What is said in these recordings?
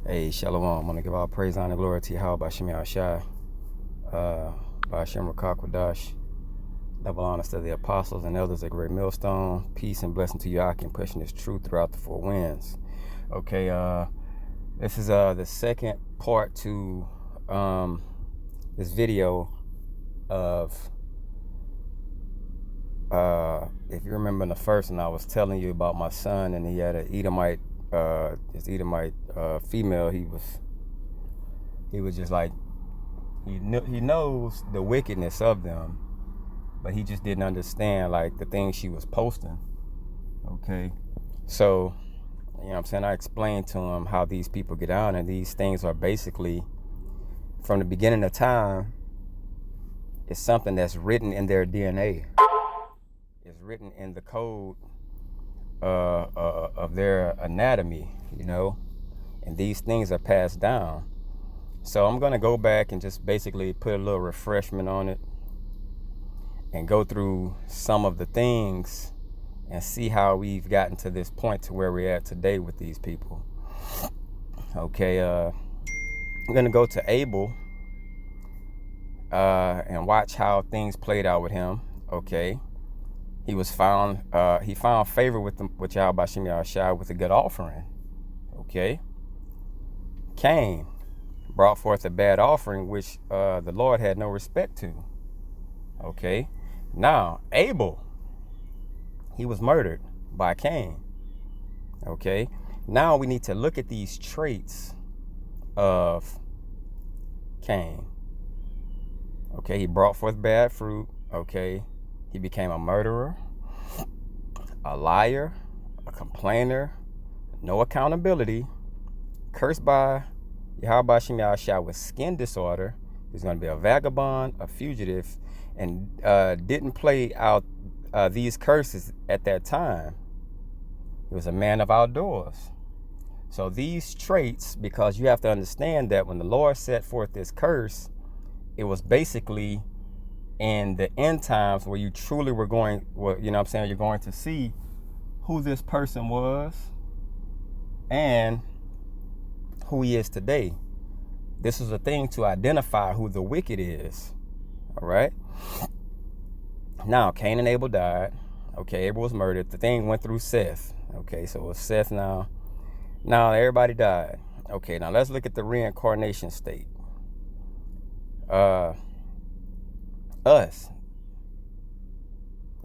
Hey, Shalom. I want to give all praise, honor, glory to Yahweh by Shem Shai, by Hashem Rakakwadash. Double honors to the apostles and elders at Great Millstone. Peace and blessing to Yah and pushing this truth throughout the four winds. Okay, this is the second part to this video of, if you remember in the first one, I was telling you about my son, and he had an Edomite, his Edomite female. He was just like, he knows the wickedness of them, but he just didn't understand like the things she was posting. Okay, so you know what I'm saying, I explained to him how these people get out, and these things are basically from the beginning of time. It's something that's written in their DNA. It's written in the code of their anatomy, you know, and these things are passed down. So I'm going to go back and just basically put a little refreshment on it and go through some of the things and see how we've gotten to this point to where we're at today with these people. Okay, I'm going to go to Abel and watch how things played out with him. Okay, he found favor with Yahweh Bashim Yahushua with a good offering. Okay, Cain brought forth a bad offering, which the Lord had no respect to. Okay, now Abel, he was murdered by Cain. Okay, now we need to look at these traits of Cain. Okay, he brought forth bad fruit. Okay, he became a murderer, a liar, a complainer, no accountability, cursed by Yahweh Shem Yahushua with skin disorder. He's going to be a vagabond, a fugitive, and didn't play out these curses at that time. He was a man of outdoors. So these traits, because you have to understand that when the Lord set forth this curse, it was basically in the end times where you truly were going, well, you know what I'm saying, you're going to see who this person was and who he is today. This is a thing to identify who the wicked is. All right. Now, Cain and Abel died. Okay, Abel was murdered. The thing went through Seth. Okay, so it was Seth now. Now everybody died. Okay, now let's look at the reincarnation state. Us.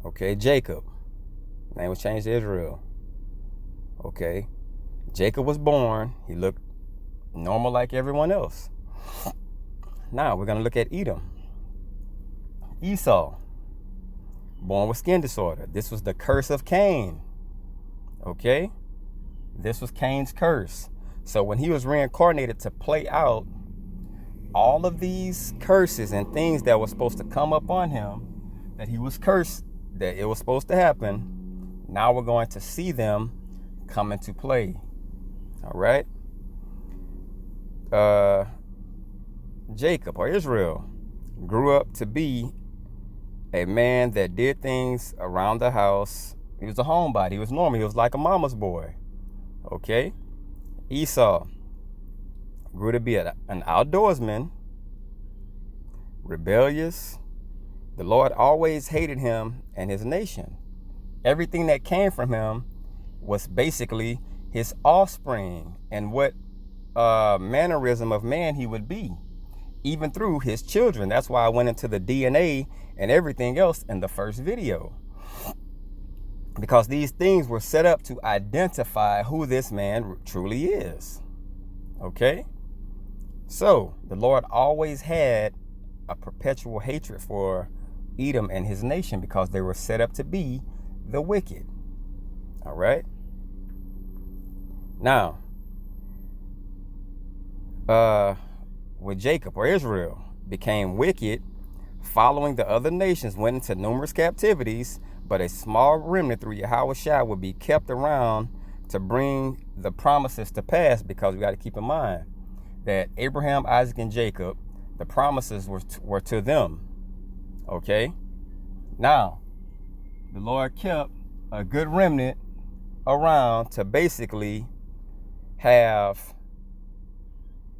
Okay, Jacob. Name was changed to Israel. Okay, Jacob was born. He looked normal like everyone else. Now we're going to look at Edom. Esau, born with skin disorder. This was the curse of Cain. Okay, this was Cain's curse. So when he was reincarnated to play out all of these curses and things that were supposed to come up on him, that he was cursed, that it was supposed to happen, now we're going to see them come into play. All right. Jacob, or Israel, grew up to be a man that did things around the house. He was a homebody. He was normal. He was like a mama's boy. Okay. Esau grew to be an outdoorsman, rebellious. The Lord always hated him and his nation. Everything that came from him was basically his offspring and what mannerism of man he would be, even through his children. That's why I went into the DNA and everything else in the first video, because these things were set up to identify who this man truly is. Okay, so the Lord always had a perpetual hatred for Edom and his nation because they were set up to be the wicked. All right. Now, when Jacob, or Israel, became wicked, following the other nations, went into numerous captivities, but a small remnant through Yahweh Shai would be kept around to bring the promises to pass, because we got to keep in mind that Abraham, Isaac, and Jacob, the promises were to them. Okay. Now, the Lord kept a good remnant around to basically have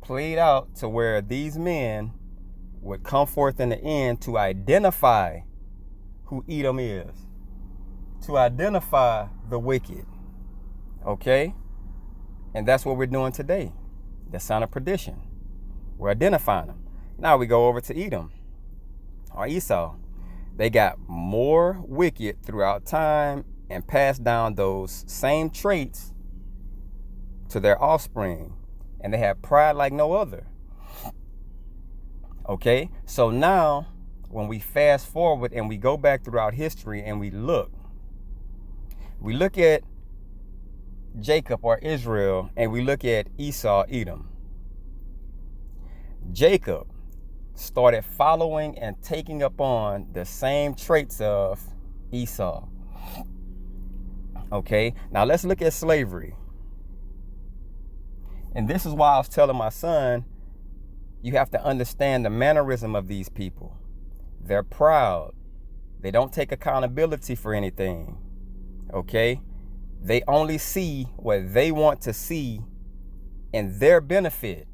played out to where these men would come forth in the end to identify who Edom is, to identify the wicked. Okay? And that's what we're doing today. The son of perdition. We're identifying them. Now we go over to Edom or Esau. They got more wicked throughout time and passed down those same traits to their offspring. And they have pride like no other. Okay? So now, when we fast forward and we go back throughout history and we look at Jacob or Israel, and we look at Esau, Edom. Jacob started following and taking upon the same traits of Esau. Okay, now let's look at slavery. And this is why I was telling my son, you have to understand the mannerism of these people. They're proud. They don't take accountability for anything. Okay? They only see what they want to see in their benefit.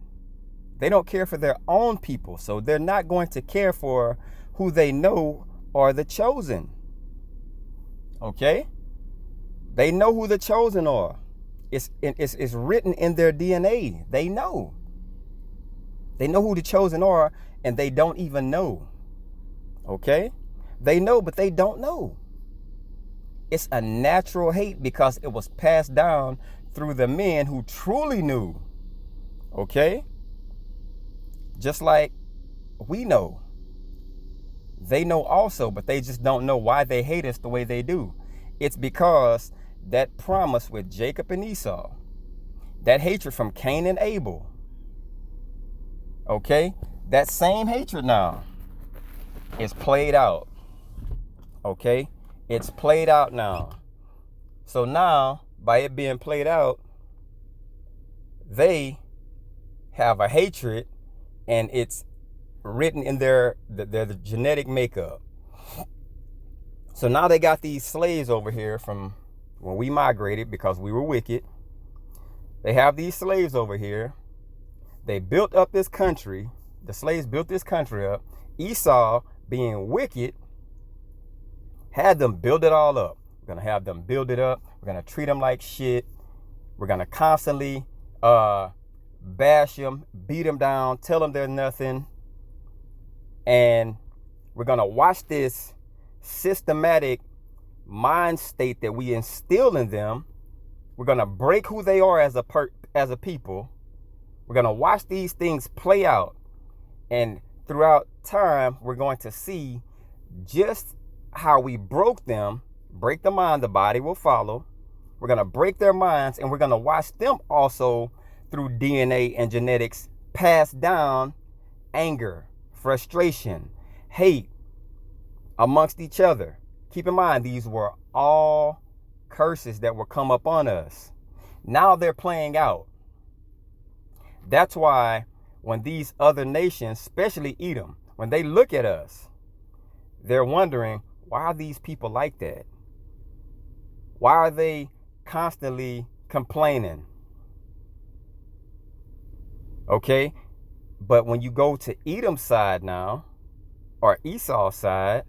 They don't care for their own people, so they're not going to care for who they know are the chosen. Okay? They know who the chosen are. It's written in their DNA. They know. They know who the chosen are, and they don't even know. Okay? They know, but they don't know. It's a natural hate because it was passed down through the men who truly knew. Okay? Just like we know. They know also, but they just don't know why they hate us the way they do. It's because that promise with Jacob and Esau, that hatred from Cain and Abel, okay, that same hatred now is played out. Okay, it's played out now. So now, by it being played out, they have a hatred, and it's written in their genetic makeup. So now they got these slaves over here from when we migrated because we were wicked. They have these slaves over here. They built up this country. The slaves built this country up. Esau, being wicked, had them build it all up. We're going to have them build it up. We're going to treat them like shit. We're going to constantly bash them, beat them down, tell them they're nothing. And we're going to watch this systematic mind state that we instill in them. We're going to break who they are as a people. We're going to watch these things play out. And throughout time, we're going to see just how we broke them. Break the mind, the body will follow. We're going to break their minds, and we're going to watch them also through DNA and genetics pass down anger, frustration, hate amongst each other. Keep in mind, these were all curses that will come upon us. Now they're playing out. That's why when these other nations, especially Edom, when they look at us, they're wondering, why are these people like that? Why are they constantly complaining? Okay? But when you go to Edom's side now, or Esau's side,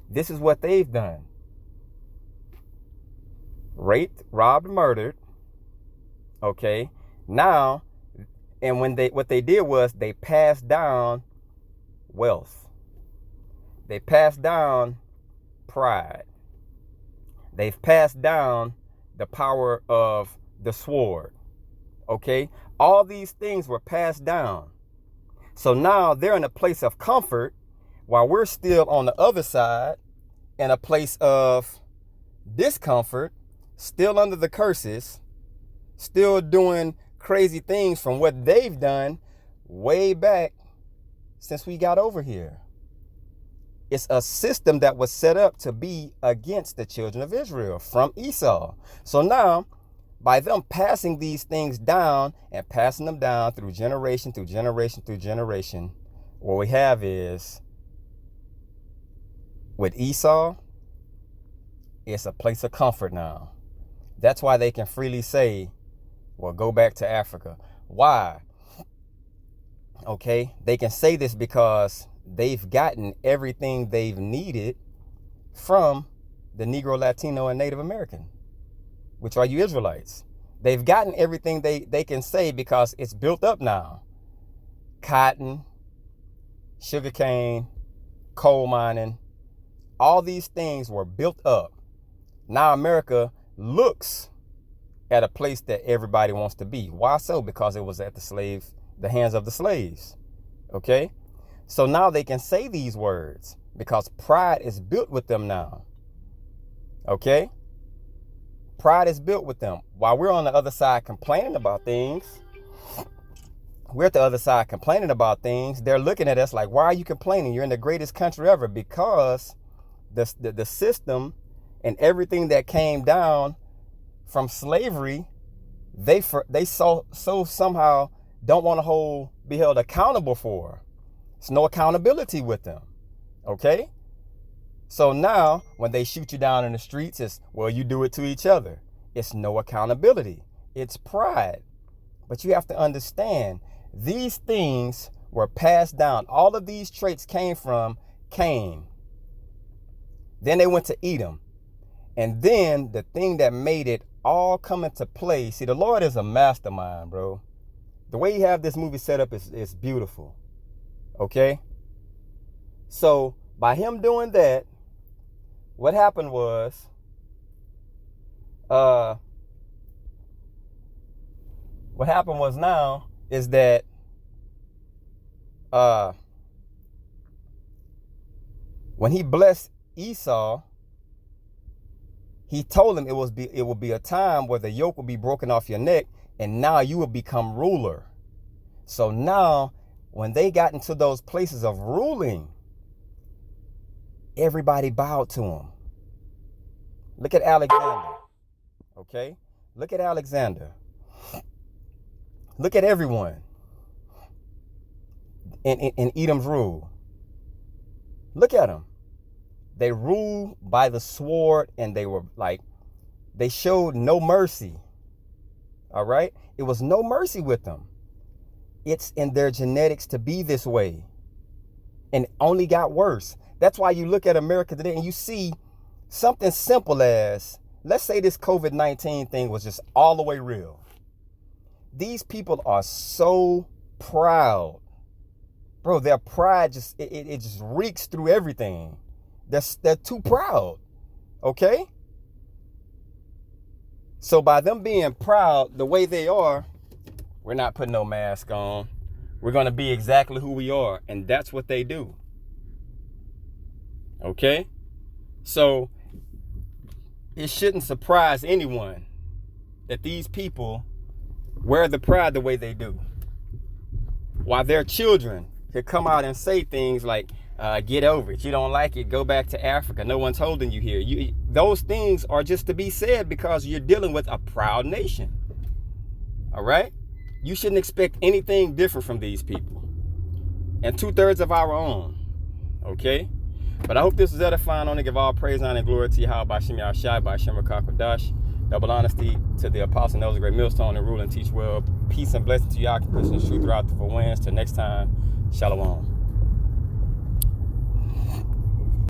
this is what they've done. Raped, robbed, murdered. Okay? Now, and what they did was they passed down wealth. They passed down pride. They've passed down the power of the sword. Okay? All these things were passed down. So now they're in a place of comfort while we're still on the other side in a place of discomfort, still under the curses, still doing crazy things from what they've done way back since we got over here. It's a system that was set up to be against the children of Israel from Esau. So now, by them passing these things down and passing them down through generation, through generation, through generation, what we have is, with Esau, it's a place of comfort now. That's why they can freely say, well, go back to Africa. Why? Okay, they can say this because they've gotten everything they've needed from the Negro, Latino, and Native American, which are you Israelites. They've gotten everything they can say because it's built up now. Cotton, sugarcane, coal mining, all these things were built up. Now America looks at a place that everybody wants to be. Why so? Because it was at the hands of the slaves. Okay? So now they can say these words because pride is built with them now. Okay? Pride is built with them. While we're on the other side complaining about things, they're looking at us like, why are you complaining? You're in the greatest country ever. Because the system and everything that came down from slavery, they somehow don't want to be held accountable for. There's no accountability with them. Okay? So now when they shoot you down in the streets, it's, well, you do it to each other. It's no accountability. It's pride. But you have to understand, these things were passed down. All of these traits came from Cain. Then they went to Edom. And then the thing that made it all come into play. See, the Lord is a mastermind, bro. The way you have this movie set up is beautiful. Okay? So by him doing that, what happened was, now is that when he blessed Esau, he told him it will be a time where the yoke will be broken off your neck, and now you will become ruler. So now, when they got into those places of ruling, everybody bowed to him. Look at Alexander. Okay? Look at Alexander. Look at everyone in Edom's rule. Look at them. They ruled by the sword, and they showed no mercy. All right? It was no mercy with them. It's in their genetics to be this way. And it only got worse. That's why you look at America today and you see something simple as, let's say this COVID-19 thing was just all the way real. These people are so proud. Bro, their pride just reeks through everything. They're too proud. Okay? So by them being proud the way they are, we're not putting no mask on. We're going to be exactly who we are. And that's what they do. Okay? So it shouldn't surprise anyone that these people wear the pride the way they do. While their children could come out and say things like, get over it. You don't like it, go back to Africa. No one's holding you here. Those things are just to be said because you're dealing with a proud nation. All right? You shouldn't expect anything different from these people. And 2/3 of our own. Okay? But I hope this was edifying. I want to give all praise, honor, and glory to Yahweh Bashim Yahshai, Bashim Rakakwadash. Double honesty to the apostle and those great millstone and rule and teach well. Peace and blessing to y'all. Christian truth throughout the four winds. Till next time, shalom.